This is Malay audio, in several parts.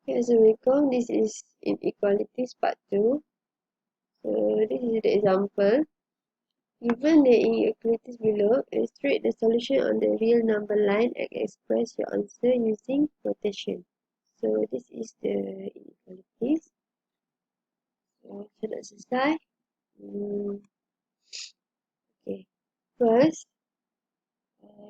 Okay, Assalamualaikum. This is inequalities part 2. So this is the example. Given the inequalities below, illustrate the solution on the real number line and express your answer using notation. So this is the inequalities. So sudah selesai. Okay. First,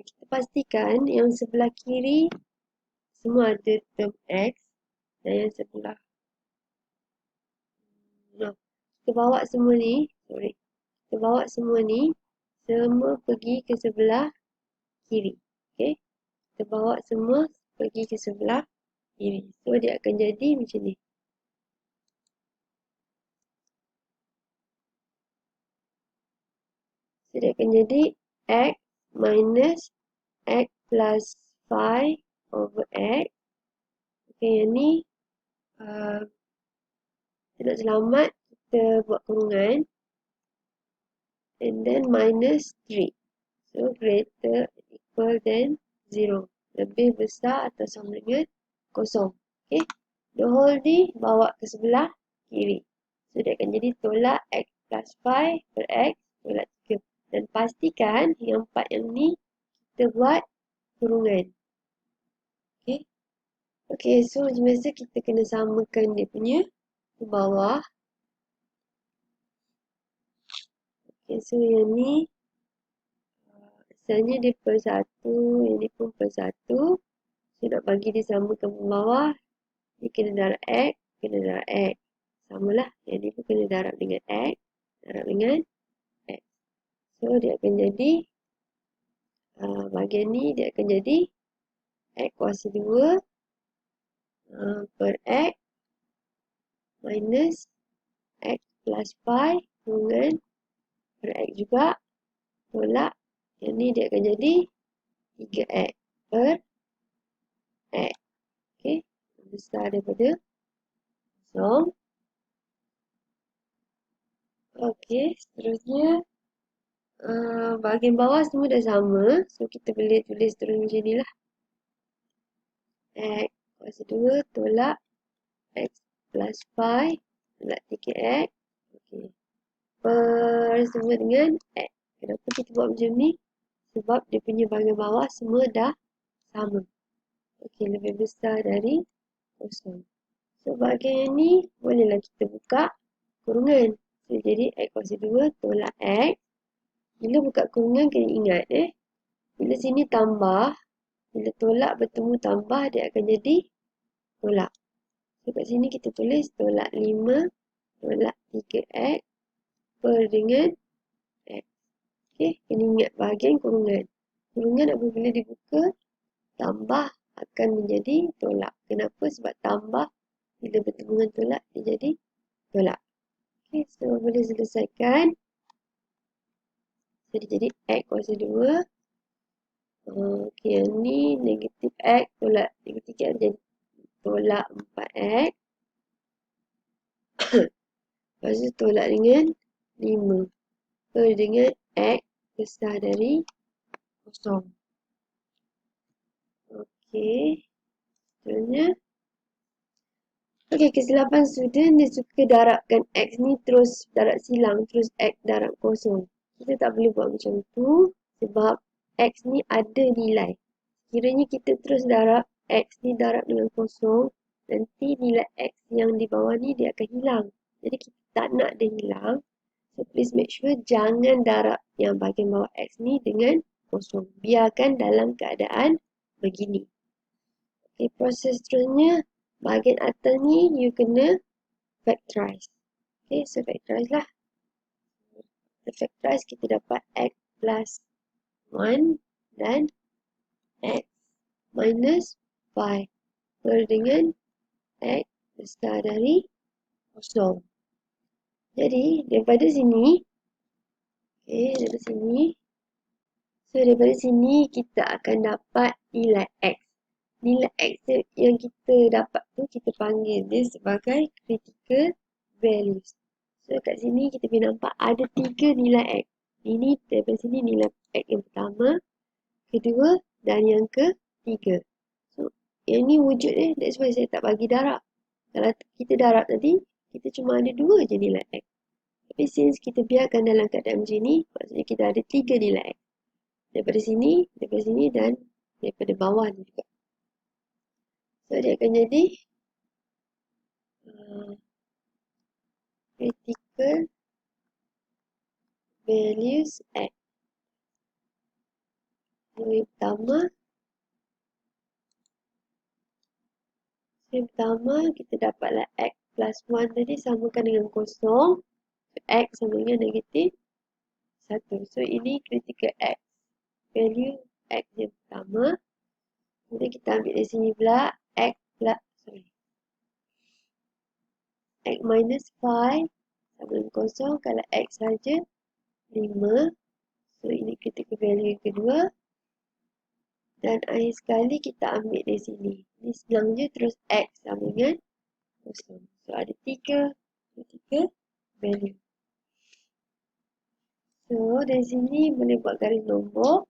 kita pastikan yang sebelah kiri semua ada term X dan yang sebelah no. Kita bawa semua ni, kita bawa semua ni semua pergi ke sebelah kiri. Okey. Kita bawa semua pergi ke sebelah kiri. So dia akan jadi macam ni. So dia akan jadi X minus X plus 5 over X. Okey, yang ni kita nak selamat, kita buat kurungan. And then minus 3. So greater equal than 0. Lebih besar atau sama dengan kosong. Okay. The whole ni bawa ke sebelah kiri. So dia akan jadi tolak X plus 5 per X tolak 3. Dan pastikan yang 4 yang ni kita buat kurungan. Okay. Okay, so macam biasa kita kena samakan dia punya ke bawah. Okay, so yang ni asalnya dia per 1, yang ni pun per 1. So nak bagi dia samakan ke bawah, dia kena darab X, kena darab X. Samalah, yang ni pun kena darab dengan X, darab dengan X. So dia akan jadi, bahagian ni dia akan jadi X kuasa 2 per X minus X plus 5 dengan per X juga tolak. Yang ni dia akan jadi 3X per X. Okay, besar daripada 0. Okay, seterusnya bahagian bawah semua dah sama. So kita boleh tulis terus macam ni lah. X kuasa 2 tolak X plus 5 tolak 3X. Okay. Per sama dengan X. Kenapa kita buat macam ni? Sebab dia punya bahagian bawah semua dah sama. Okey, lebih besar dari kosong. So, bahagian yang ni bolehlah kita buka kurungan. So, jadi X kuasa 2 tolak X. Bila buka kurungan kena ingat bila sini tambah, bila tolak bertemu tambah dia akan jadi tolak. So, kat sini kita tulis tolak 5 tolak 3X per dengan X. Okey, kena ingat bahagian kurungan. Kurungan apabila dibuka, tambah akan menjadi tolak. Kenapa? Sebab tambah bila bertemu dengan tolak, dia jadi tolak. Okey, so boleh selesaikan. So, dia jadi X kuasa 2. Okey, yang ni negatif X tolak negatif X jadi tolak 4X. Lepas tu tolak dengan 5. Per dengan X besar dari kosong. Okey. Seterusnya. Okey, kesilapan student dia suka darabkan X ni terus darab silang, terus X darab kosong. Kita tak boleh buat macam tu sebab X ni ada nilai. Kiranya kita terus darab X ni darab dengan kosong, nanti nilai X yang di bawah ni dia akan hilang. Jadi kita tak nak dia hilang. So please make sure jangan darab yang bahagian bawah X ni dengan kosong. Biarkan dalam keadaan begini. Okay, proses seterusnya, bahagian atas ni you kena factorize. Okay, so factorize lah. Kita factorize, kita dapat X plus 1 dan X minus 5 per dengan X besar dari kosong. Jadi, daripada sini, okay, daripada sini, so daripada sini kita akan dapat nilai X. Nilai X yang kita dapat tu kita panggil dia sebagai critical values. So kat sini kita boleh nampak ada 3 nilai X. Ini daripada sini nilai X yang pertama, kedua dan yang ketiga. So Yang ni wujud dia. That's why saya tak bagi darab. Kalau kita darab tadi, kita cuma ada 2 je nilai X. Tapi since kita biarkan dalam keadaan macam ni, maksudnya kita ada 3 nilai X. Daripada sini dan daripada bawah ni juga. So, dia akan jadi critical values X. Yang pertama kita dapatlah X plus 1 tadi samakan dengan kosong. So, X sama dengan negatif 1. So, ini critical X. Value X yang pertama. Kemudian kita ambil dari sini pula X minus 5 sama dengan kosong. Kalau X saja 5. So, ini critical value yang kedua. Dan akhir sekali kita ambil dari sini. Ini senang je terus X sama dengan kosong. So, ada 3 value. So, dari sini boleh buat garis nombor.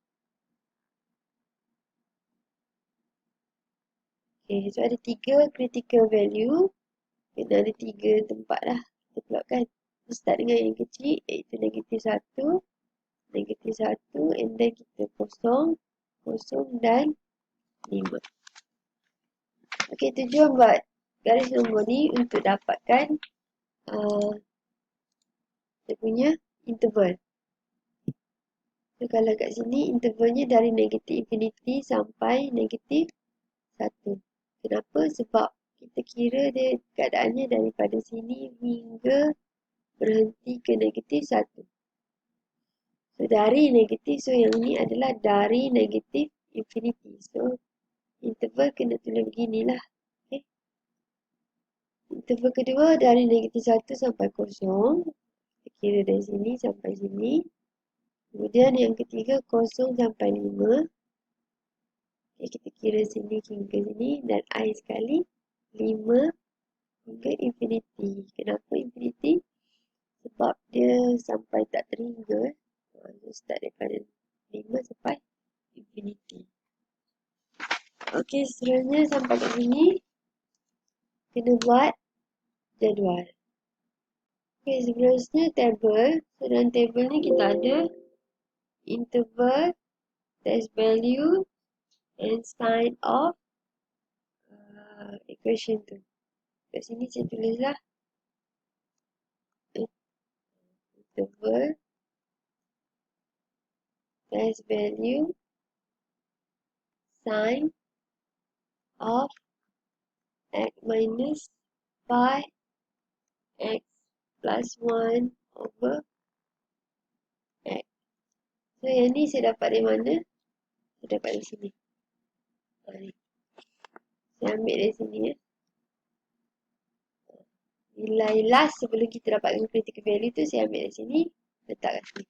Okay, so ada 3 critical value. Kena ada 3 tempat lah. Kita plotkan. Kita start dengan yang kecil, iaitu negatif 1. Negatif 1, and then kita kosong dan 5. Okay, tujuan buat garis nombor ni untuk dapatkan dia punya interval. So, kalau kat sini intervalnya dari negatif infinity sampai negatif 1. Kenapa? Sebab kita kira dia keadaannya daripada sini hingga berhenti ke negatif 1. So, dari negatif, so yang ni adalah dari negatif infinity. So, interval kena tulis beginilah. Okay. Interval kedua dari negatif 1 sampai kosong. Kita kira dari sini sampai sini. Kemudian yang ketiga 0 sampai 5. Okay, kita kira sini hingga sini. Dan akhir sekali 5 hingga infinity. Kenapa infinity? Sebab dia sampai tak terhingga. So, start daripada 5 sampai infinity. Okey, seterusnya sampai kat sini. Kena buat jadual. Okey, seterusnya table. So, dalam table ni kita ada interval, test value, and sign of equation tu. Kat sini saya tulislah interval, test value, sign of x minus 5 x plus 1 over x. So, yang ni saya dapat dari mana? Saya dapat dari sini. Ni. Saya ambil dari sini ya. Nilai last sebelum kita dapatkan critical value tu saya ambil dari sini. Letak kat sini.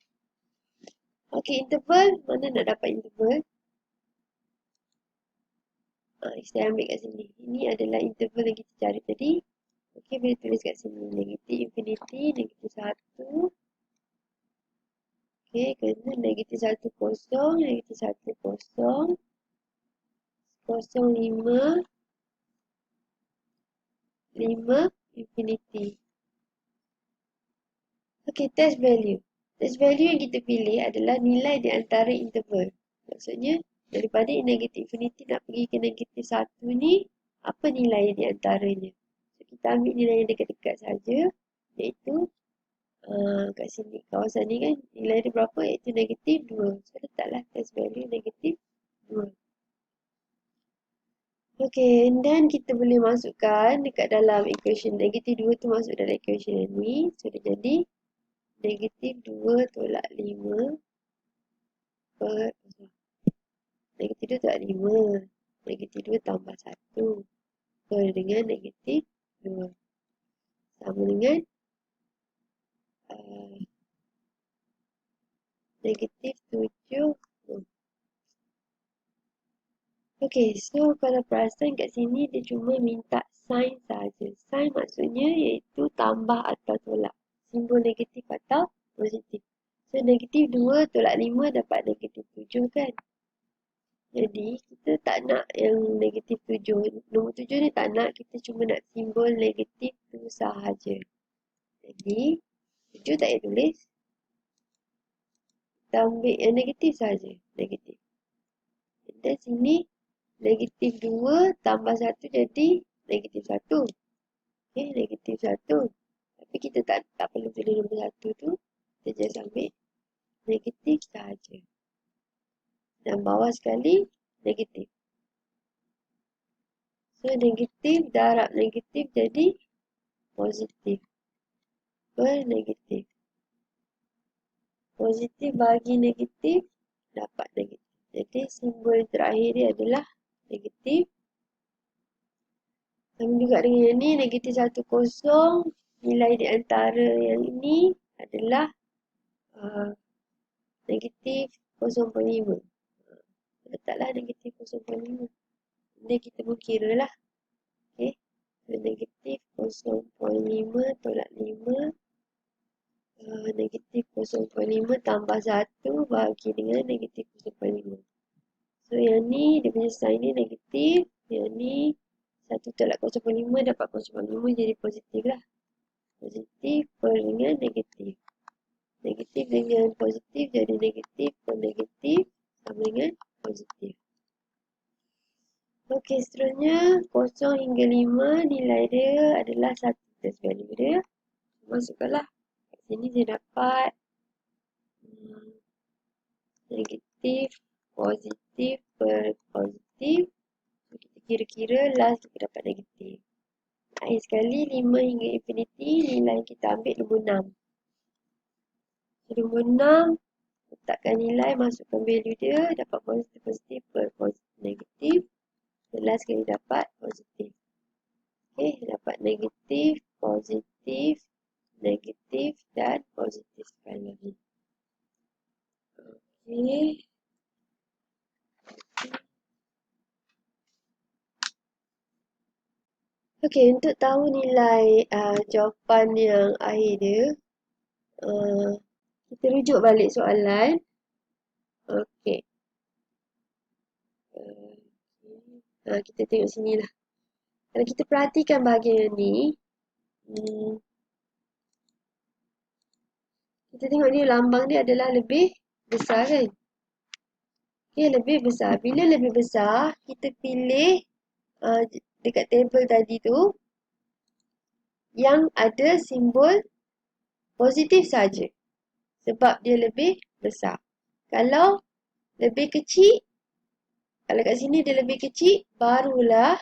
Okey, interval. Mana nak dapat interval? Saya ambil kat sini. Ini adalah interval yang kita cari tadi. Okey, boleh tulis kat sini. Negatif infinity, negatif 1. Okey, kena negatif 1 kosong, negatif 1 kosong. 0, 5 infinity. Okey, test value. Test value yang kita pilih adalah nilai di antara interval. Maksudnya, daripada negatif infinity nak pergi ke negatif 1 ni, apa nilai di antaranya? So, kita ambil nilai yang dekat-dekat saja, iaitu kat sini, kawasan ni kan, nilai dia berapa? Iaitu negatif 2. So, letaklah test value negatif 2. Okay, and then kita boleh masukkan dekat dalam equation negatif 2 tu masuk dalam equation yang ni. So, dia jadi negatif 2 tolak 5 per negatif 2 tolak 5. Negatif 2 tambah 1 per dengan negatif 2. Sama dengan negatif 7. Okay, so kalau perasan kat sini dia cuma minta sign saja. Sign maksudnya iaitu tambah atau tolak. Simbol negatif atau positif. So, negatif 2 tolak 5 dapat negatif 7 kan? Jadi kita tak nak yang negatif 7. Nombor 7 ni tak nak, kita cuma nak simbol negatif tu sahaja. Jadi 7 tak payah tulis. Kita ambil yang negatif sahaja. Negatif. Dan sini negatif 2 tambah 1 jadi negatif 1. Okay, negatif 1. Tapi kita tak perlu tulis nombor 1 tu. Kita just ambil negatif sahaja. Dan bawah sekali negatif. So negatif darab negatif jadi positif. Negatif. Positif bagi negatif dapat negatif. Jadi simbol terakhir dia adalah negatif. Sama juga dengan yang ni, negatif 1, kosong. Nilai di antara yang ini adalah negatif 0.5. Letaklah negatif 0.5. Ini kita pun kira lah. Okay. So, negatif 0.5 tolak 5. Negatif 0.5 tambah 1 bagi dengan negatif 0.5. So yang ni dia punya sign ni negatif. Yang ni 1 tolak 0.5 dapat 0.5 jadi positif lah. Positif per dengan negatif. Negatif dengan positif jadi negatif per negatif sama dengan positif. Okey, seterusnya 0 hingga 5 nilai dia adalah 1 test value dia. Masukkanlah. Kat sini saya dapat negatif, positif per positif. So, kita kira-kira last kita dapat negatif. Akhir sekali 5 hingga infinity nilai yang kita ambil nombor 6. So, nombor 6 letakkan nilai, masukkan value dia, dapat positif per positif negatif. Last sekali dapat positif. Okay, dapat negatif, positif, negatif dan positif sekali lagi. Okay. Okey, untuk tahu nilai jawapan yang akhir dia, kita rujuk balik soalan. Okey. Kita tengok sini lah. Kalau kita perhatikan bahagian ni, kita tengok dia lambang dia adalah lebih besar kan? Okey, lebih besar. Bila lebih besar, kita pilih dekat table tadi tu yang ada simbol positif saja. Sebab dia lebih besar. Kalau lebih kecil, kalau kat sini dia lebih kecil, barulah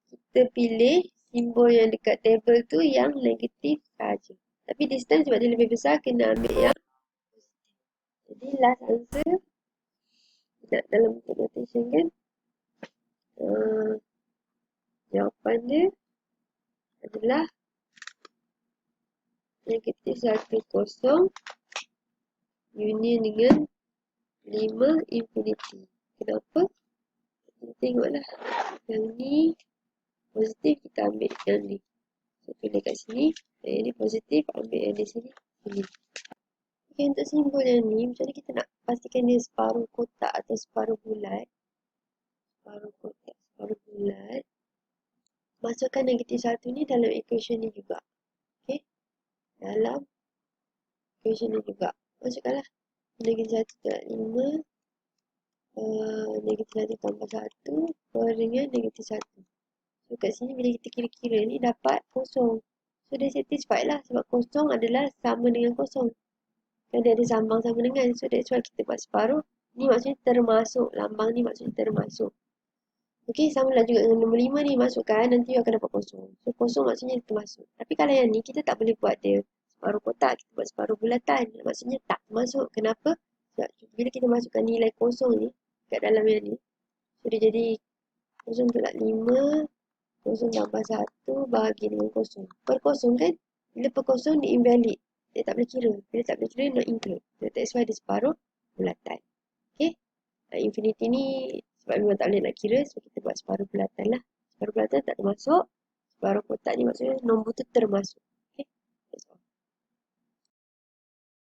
kita pilih simbol yang dekat table tu yang negatif saja. Tapi this time sebab dia lebih besar, kena ambil yang positif. Jadi last answer, dalam bentuk notation kan, jawapan dia adalah negatif 1,0 union dengan 5 infinity. Kenapa? Kita tengoklah. Yang ni positif, kita ambil yang ni. So, pilih kat sini. Yang ni positif, ambil yang di sini. Sini. Okay, untuk simbol yang ni, macam mana kita nak pastikan dia separuh kotak atau separuh bulat? Separuh kotak, separuh bulat. Masukkan negatif 1 ni dalam equation ni juga. Okay. Dalam equation ni juga. Masukkanlah. Negatif 1 tolak 5. Negatif 1 tambah 1 per dengan negatif 1. So kat sini bila kita kira-kira ni dapat kosong. So dia satisfied lah sebab kosong adalah sama dengan kosong. Kan dia ada sambang sama dengan. So that's why kita buat separuh. Ni maksudnya termasuk. Lambang ni maksudnya termasuk. Okay, sama lah juga dengan nombor 5 ni. Masukkan, nanti you akan dapat kosong. So kosong maksudnya termasuk. Tapi kalau yang ni kita tak boleh buat dia separuh kotak. Kita buat separuh bulatan. Maksudnya tak termasuk. Kenapa? Sebab bila kita masukkan nilai kosong ni kat dalam yang ni. So dia jadi kosong tolak 5. Kosong tambah 1 bahagi dengan kosong. Per kosong kan? Bila per kosong dia invalid. Dia tak boleh kira. Bila tak boleh kira, not include. So, that's why dia separuh bulatan. Okay? Infinity ni sebab memang tak boleh nak kira. So kita buat separuh bulatan lah. Separuh bulatan tak termasuk. Separuh kotak ni maksudnya nombor tu termasuk.